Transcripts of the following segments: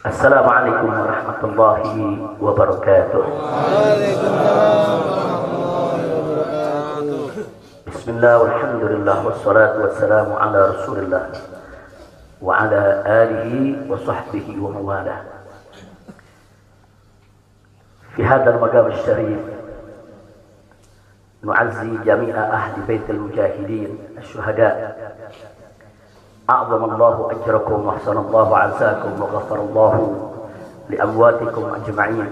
Assalamualaikum warahmatullahi wabarakatuh. Bismillah walhamdulillah wassalatu wassalamu ala rasulillah wa ala alihi wa sahbihi wa mawalah. Fi hadzal maqam asy-syarif nu'azzi jami'a ahli baitil mujahidin asy-syuhada. أعظم الله أجركم وأحسن الله عزاكم وغفر الله لأمواتكم أجمعين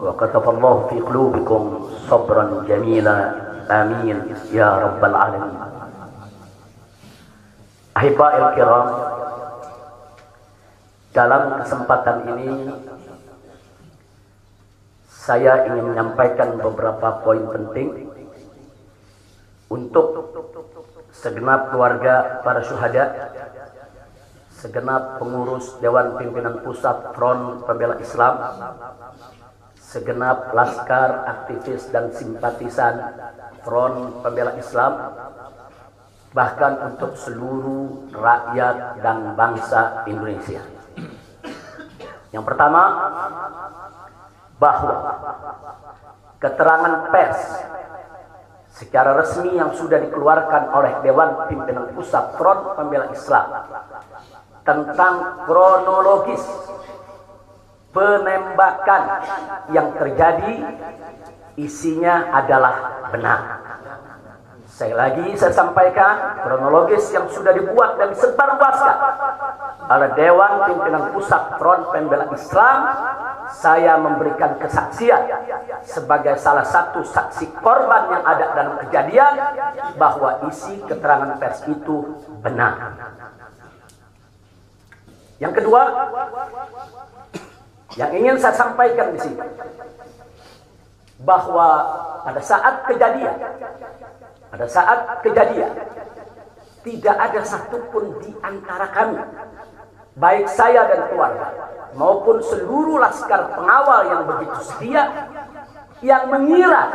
وكتب الله في قلوبكم صبرا جميلا آمين يا رب العالمين. Ahiba'il kiram, dalam kesempatan ini saya ingin menyampaikan beberapa poin penting untuk segenap keluarga para syuhada, segenap pengurus Dewan Pimpinan Pusat Front Pembela Islam, segenap laskar, aktivis dan simpatisan Front Pembela Islam, bahkan untuk seluruh rakyat dan bangsa Indonesia. Yang pertama, bahwa keterangan pers secara resmi yang sudah dikeluarkan oleh Dewan Pimpinan Pusat Front Pembela Islam tentang kronologis penembakan yang terjadi isinya adalah benar. Saya sampaikan kronologis yang sudah dibuat dan disebarluaskan oleh Dewan Pimpinan Pusat Front Pembela Islam. Saya memberikan kesaksian sebagai salah satu saksi korban yang ada dalam kejadian bahwa isi keterangan pers itu benar. Yang kedua, yang ingin saya sampaikan di sini, bahwa pada saat kejadian tidak ada satupun di antara kami, baik saya dan keluarga maupun seluruh laskar pengawal yang begitu setia, yang mengira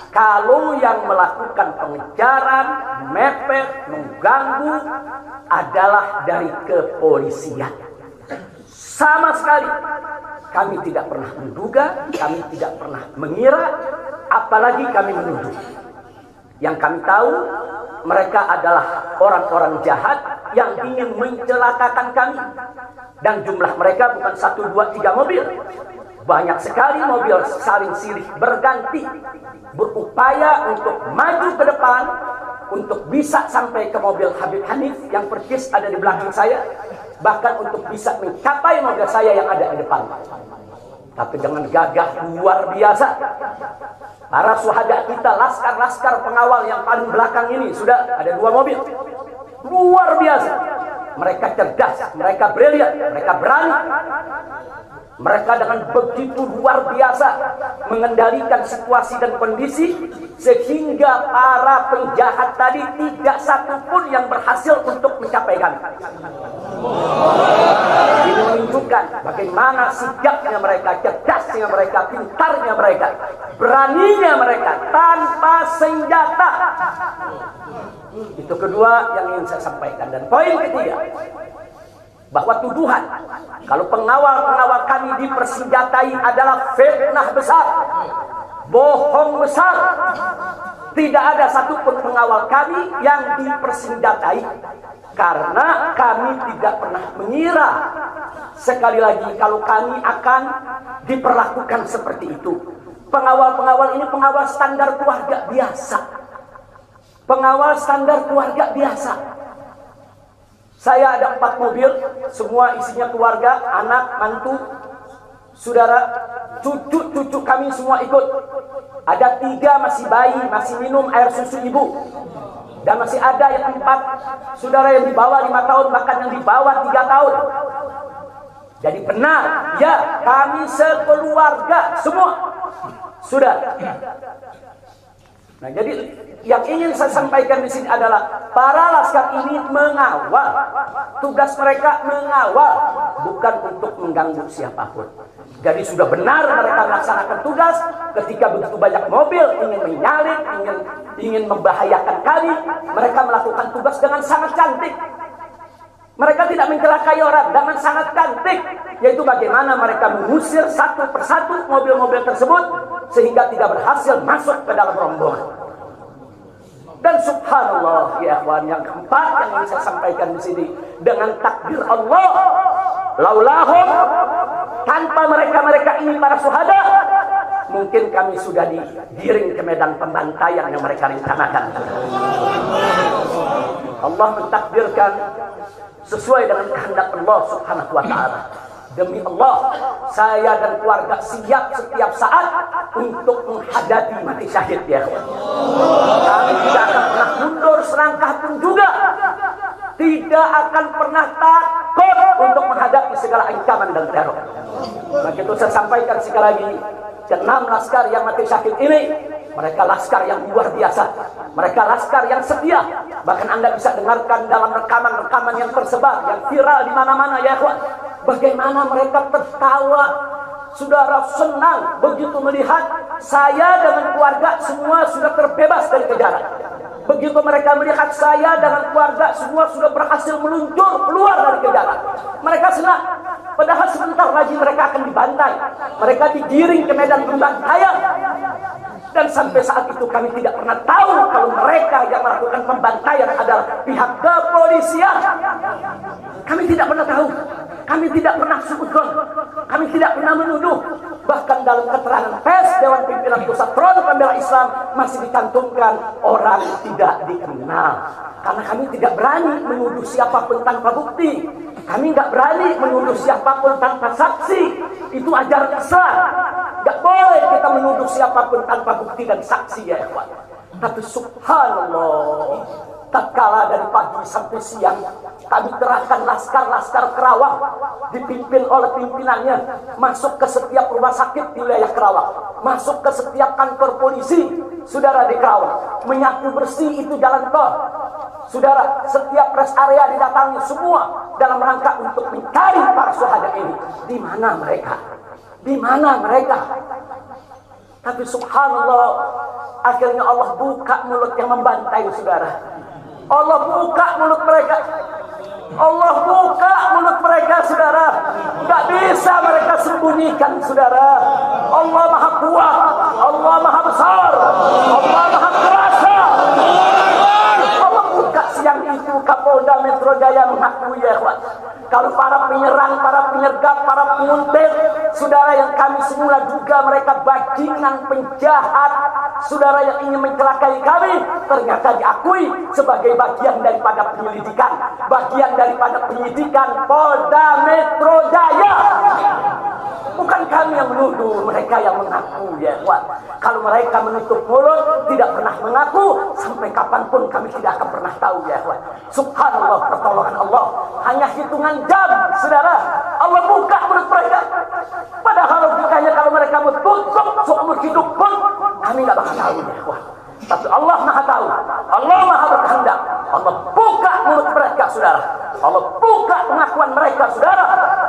kalau yang melakukan pengejaran, mepet, mengganggu adalah dari kepolisian. Sama sekali kami tidak pernah menduga, kami tidak pernah mengira, apalagi kami menuduh. Yang kami tahu, mereka adalah orang-orang jahat yang ingin mencelakakan kami. Dan jumlah mereka bukan 1, 2, 3 mobil. Banyak sekali mobil saling silih berganti, berupaya untuk maju ke depan, untuk bisa sampai ke mobil Habib Hanif yang persis ada di belakang saya, bahkan untuk bisa mencapai mobil saya yang ada di depan. Tapi dengan gagah luar biasa, para syuhada kita, laskar-laskar pengawal yang paling belakang ini, sudah ada 2 mobil. Luar biasa. Mereka cerdas, mereka brilian, mereka berani. Mereka dengan begitu luar biasa mengendalikan situasi dan kondisi, sehingga para penjahat tadi tidak satupun yang berhasil untuk mencapai kami. Ini menunjukkan bagaimana sigapnya mereka, cerdasnya mereka, pintarnya mereka, beraninya mereka tanpa senjata. Itu kedua yang ingin saya sampaikan. Dan poin ketiga, bahwa tuduhan kalau pengawal-pengawal kami dipersenjatai adalah fitnah besar, bohong besar. Tidak ada satupun pengawal kami yang dipersenjatai, karena kami tidak pernah mengira, sekali lagi, kalau kami akan diperlakukan seperti itu. Pengawal-pengawal ini pengawal standar keluarga biasa. Pengawal standar keluarga biasa. Saya ada 4 mobil, semua isinya keluarga, anak, mantu, saudara, cucu-cucu kami semua ikut. Ada 3 masih bayi, masih minum air susu ibu. Dan masih ada yang 4 saudara yang di bawah 5 tahun, bahkan yang di bawah 3 tahun. Jadi benar, ya, kami sekeluarga semua. Sudah. Nah, jadi yang ingin saya sampaikan di sini adalah para laskar ini mengawal. Tugas mereka mengawal, bukan untuk mengganggu siapapun. Jadi sudah benar mereka melaksanakan tugas. Ketika begitu banyak mobil ingin menyalip, ingin membahayakan kami, mereka melakukan tugas dengan sangat cantik. Mereka tidak mencelakai orang dengan sangat cantik. yaitu bagaimana mereka mengusir satu persatu mobil-mobil tersebut sehingga tidak berhasil masuk ke dalam rombongan. Dan subhanallah ya ikhwan, yang keempat yang ingin saya sampaikan di sini, dengan takdir Allah, laulahum, tanpa mereka ini para syuhada, mungkin kami sudah digiring ke medan pembantaian yang mereka rencanakan. Allah mentakdirkan sesuai dengan kehendak Allah subhanahu wa ta'ala. Demi Allah, saya dan keluarga siap setiap saat untuk menghadapi mati syahid ya. Kami tidak akan pernah mundur selangkah pun juga. Tidak akan pernah takut untuk menghadapi segala ancaman dan teror. Maka itu saya sampaikan sekali lagi, ke-6 laskar yang mati syahid ini, mereka laskar yang luar biasa. Mereka laskar yang setia. Bahkan Anda bisa dengarkan dalam rekaman-rekaman yang tersebar, yang viral di mana-mana ya ikhwan. Bagaimana mereka tertawa, saudara, senang begitu melihat saya dengan keluarga semua sudah terbebas dari kejaran. Begitu mereka melihat saya dengan keluarga semua sudah berhasil meluncur keluar dari kejaran, mereka senang. Padahal sebentar lagi mereka akan dibantai. Mereka digiring ke medan pembantaian. Dan sampai saat itu kami tidak pernah tahu kalau mereka yang melakukan pembantaian adalah pihak kepolisian. Kami tidak pernah tahu. Kami tidak pernah sebutkan. Kami tidak pernah menuduh. Bahkan dalam keterangan pers Dewan Pimpinan Pusat Front Pembela Islam masih dicantumkan orang tidak dikenal. Karena kami tidak berani menuduh siapapun tanpa bukti. Kami nggak berani menuduh siapapun tanpa saksi. Itu ajaran Islam. Nggak boleh kita menuduh siapapun tanpa bukti dan saksi ya ikhwan. Tapi subhanallah, tatkala dari pagi sampai siang kami kerahkan laskar-laskar Kerawang dipimpin oleh pimpinannya masuk ke setiap rumah sakit di wilayah Kerawang, masuk ke setiap kantor polisi saudara di Kerawang, menyapu bersih itu jalan tol. Saudara, setiap rest area didatangi semua dalam rangka untuk mencari para syuhada ini. Di mana mereka? Di mana mereka? Tapi subhanallah, akhirnya Allah buka mulut yang membantai saudara. Allah buka mulut mereka. Allah buka mulut mereka saudara. Gak bisa mereka sembunyikan saudara. Allah maha kuat, Allah maha besar, Allah maha kuasa. Allah buka siang itu Kapolda Metro Jaya mengakui ya ikhwan, kalau para penyerang, para penyergap, para penguntit saudara yang kami semula duga mereka bajingan penjahat, saudara yang ingin mencelakai kami, ternyata diakui sebagai bagian daripada penyelidikan, bagian daripada penyidikan Polda Metro Jaya. Bukan kami yang menuduh, mereka yang mengaku ya ikhwan. Kalau mereka menutup mulut, tidak pernah mengaku, sampai kapanpun kami tidak akan pernah tahu ya ikhwan. Subhanallah, pertolongan Allah hanya hitungan jam saudara. Allah buka mulut mereka. Padahal logikanya kalau mereka mau tutup seumur hidup pun kami nggak bakal tahu ya ikhwan. Tapi Allah maha tahu, Allah maha berkehendak. Allah buka mulut mereka saudara, Allah buka pengakuan mereka saudara,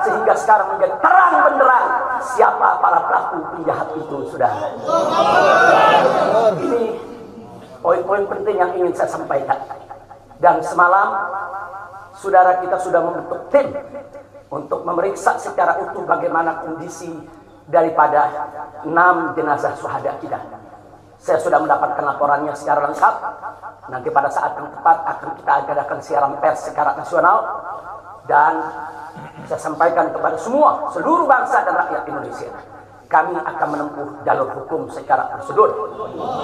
sehingga sekarang menjadi terang benderang siapa para pelaku penjahat itu saudara. Ini poin-poin penting yang ingin saya sampaikan. Dan semalam saudara kita sudah membentuk tim untuk memeriksa secara utuh bagaimana kondisi daripada 6 jenazah syuhada kita. Saya sudah mendapatkan laporannya secara lengkap. Nanti pada saat yang tepat akan kita adakan siaran pers secara nasional. Dan saya sampaikan kepada semua, seluruh bangsa dan rakyat Indonesia, kami akan menempuh jalur hukum secara prosedur.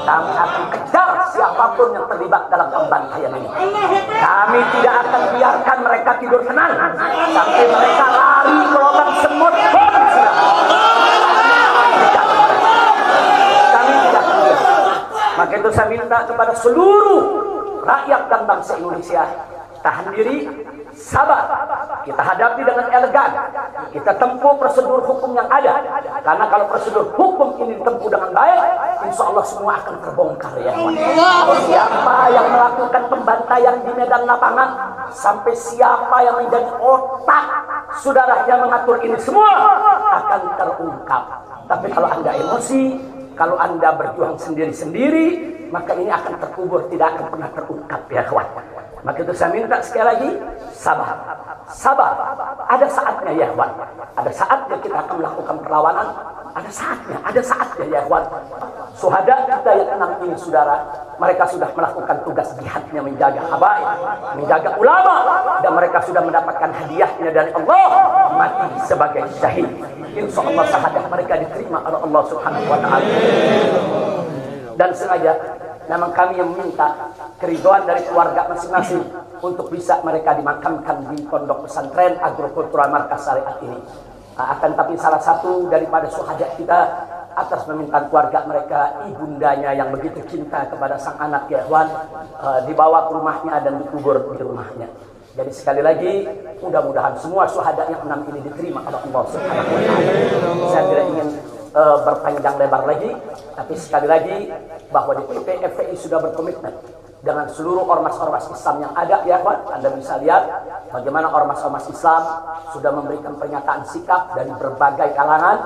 Kami akan kejar siapapun yang terlibat dalam pembantaian ini. Kami tidak akan biarkan mereka tidur tenang sampai mereka lari ke lubang semut pun. Maka itu saya minta kepada seluruh rakyat dan bangsa Indonesia, tahan diri, sabar. Kita hadapi dengan elegan. Kita tempuh prosedur hukum yang ada. Karena kalau prosedur hukum ini ditempuh dengan baik, insya Allah semua akan terbongkar ya. Siapa yang melakukan pembantaian di medan lapangan, sampai siapa yang menjadi otak saudara yang mengatur ini semua akan terungkap. Tapi kalau Anda emosi, kalau Anda berjuang sendiri-sendiri, maka ini akan terkubur, tidak akan pernah terungkap ya kawan. Maka itu saya minta sekali lagi, sabar. Sabar. Ada saatnya ya ikhwan. Ada saatnya kita akan melakukan perlawanan. Ada saatnya ya ikhwan. Syuhada kita yang 6 ini saudara, mereka sudah melakukan tugas jihadnya, menjaga habaib, menjaga ulama, dan mereka sudah mendapatkan hadiahnya dari Allah, mati sebagai syahid. Insya Allah syahadah mereka diterima oleh Allah Subhanahu wa ta'ala. Dan sengaja memang kami yang meminta keridhaan dari keluarga masing-masing untuk bisa mereka dimakamkan di pondok pesantren agrokultural markas syariat ini. Akan tapi salah satu daripada syuhada kita atas permintaan keluarga mereka, ibundanya yang begitu cinta kepada sang anak ya ikhwan, dibawa ke rumahnya dan dikubur di rumahnya. Jadi sekali lagi, mudah-mudahan semua syuhada yang 6 ini diterima oleh Allah Subhanahu wa ta'ala. Saya tidak ingin berpanjang lebar lagi, tapi sekali lagi bahwa DPP FPI sudah berkomitmen dengan seluruh ormas-ormas Islam yang ada ya kawan. Anda bisa lihat bagaimana ormas-ormas Islam sudah memberikan pernyataan sikap dari berbagai kalangan,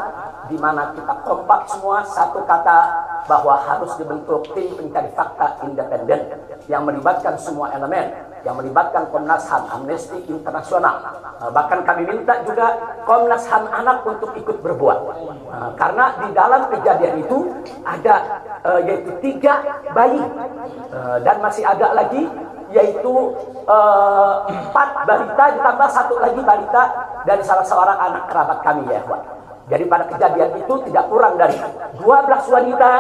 di mana kita kompak semua satu kata bahwa harus dibentuk tim pencari fakta independen yang melibatkan semua elemen, yang melibatkan Komnas HAM, Amnesty Internasional. Bahkan kami minta juga Komnas HAM anak untuk ikut berbuat. Karena di dalam kejadian itu ada yaitu 3 bayi dan masih ada lagi yaitu 4 balita ditambah 1 lagi balita dari salah seorang anak kerabat kami ya Pak. Jadi pada kejadian itu tidak kurang dari 12 wanita,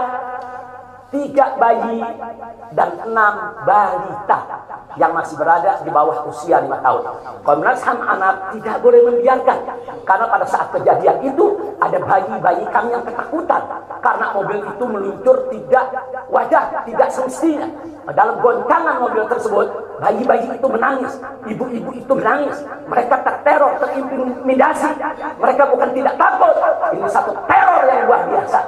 3 bayi, dan 6 balita yang masih berada di bawah usia 5 tahun. Komnas HAM anak tidak boleh membiarkan, karena pada saat kejadian itu ada bayi-bayi kami yang ketakutan karena mobil itu meluncur tidak wajar, tidak semestinya. Dalam goncangan mobil tersebut, bayi-bayi itu menangis, ibu-ibu itu menangis, mereka terteror, terintimidasi. Mereka bukan tidak takut, ini satu teror yang luar biasa.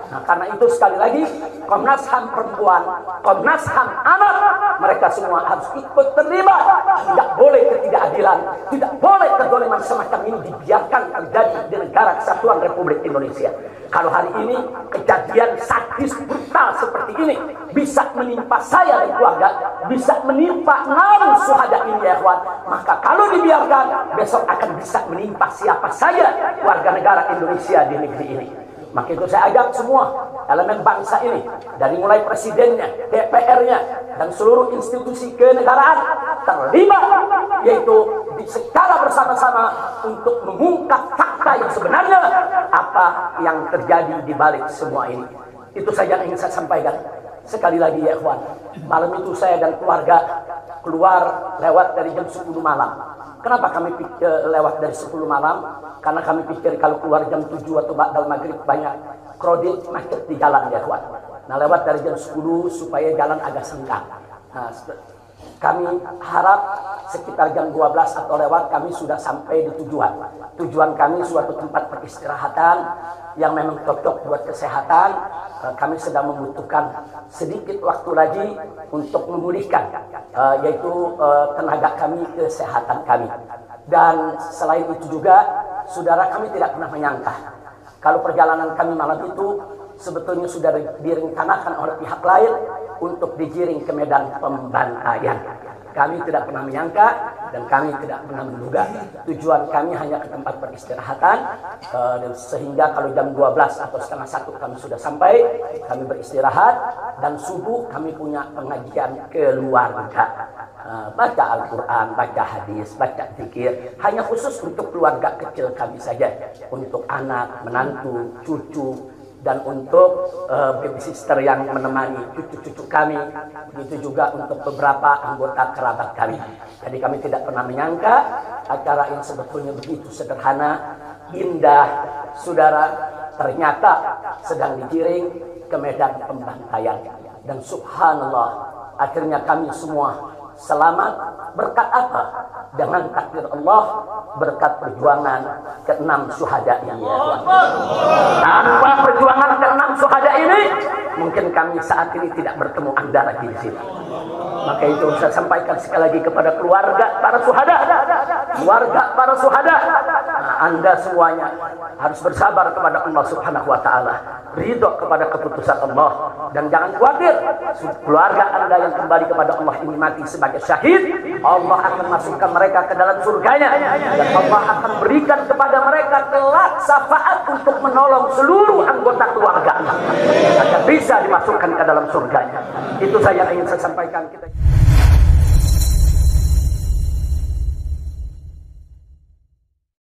Nah, karena itu sekali lagi Komnas HAM perempuan, Komnas HAM anak, mereka semua harus ikut terlibat. Tidak boleh ketidakadilan, tidak boleh kezaliman semacam ini dibiarkan terjadi di negara kesatuan Republik Indonesia. Kalau hari ini kejadian sadis brutal seperti ini bisa menimpa saya dan keluarga, bisa menimpa 6 syuhada ini ya ikhwan, maka kalau dibiarkan besok akan bisa menimpa siapa saja warga negara Indonesia di negeri ini. Maka itu saya ajak semua elemen bangsa ini, dari mulai presidennya, DPR-nya, dan seluruh institusi kenegaraan terlibat, yaitu secara bersama-sama untuk mengungkap fakta yang sebenarnya apa yang terjadi di balik semua ini. Itu saja yang ingin saya sampaikan. Sekali lagi ya ikhwan, malam itu saya dan keluarga keluar lewat dari jam 10 malam. Kenapa kami lewat dari 10 malam? Karena kami pikir kalau keluar jam 7 atau ba'dal maghrib banyak krodit macet di jalan ya kawan. Nah lewat dari jam 10 supaya jalan agak senggang. Nah, kami harap sekitar jam 12 atau lewat kami sudah sampai di tujuan. Tujuan kami suatu tempat peristirahatan yang memang cocok buat kesehatan. Kami sedang membutuhkan sedikit waktu lagi untuk memulihkan yaitu tenaga kami, kesehatan kami. Dan selain itu juga saudara, kami tidak pernah menyangka kalau perjalanan kami malam itu sebetulnya sudah direncanakan oleh pihak lain untuk digiring ke medan pembantaian. Kami tidak pernah menyangka dan kami tidak pernah menduga. Tujuan kami hanya ke tempat peristirahatan, dan sehingga kalau jam 12 atau setengah 1 kami sudah sampai, kami beristirahat, dan subuh kami punya pengajian keluarga. Baca Al-Quran, baca hadis, baca zikir, hanya khusus untuk keluarga kecil kami saja, untuk anak, menantu, cucu, dan untuk baby sister yang menemani cucu-cucu kami, begitu juga untuk beberapa anggota kerabat kami. Jadi kami tidak pernah menyangka acara yang sebetulnya begitu sederhana, indah, saudara, ternyata sedang digiring ke medan pembantaian. Dan subhanallah, akhirnya kami semua selamat. Berkat apa? Dengan takdir Allah, berkat perjuangan ke-6 syuhada ini ya Tuhan. Tanpa perjuangan ke-6 syuhada ini, mungkin kami saat ini tidak bertemu Anda lagi di sini. Maka itu saya sampaikan sekali lagi kepada keluarga para syuhada. Keluarga para syuhada, nah, Anda semuanya harus bersabar kepada Allah Subhanahu wa taala. Ridho kepada keputusan Allah, dan jangan khawatir, keluarga Anda yang kembali kepada Allah ini mati sebagai syahid, Allah akan masukkan mereka ke dalam surganya, dan Allah akan berikan kepada mereka kelak syafaat untuk menolong seluruh anggota keluarga agar bisa dimasukkan ke dalam surganya. Itu saya ingin saya sampaikan. Kita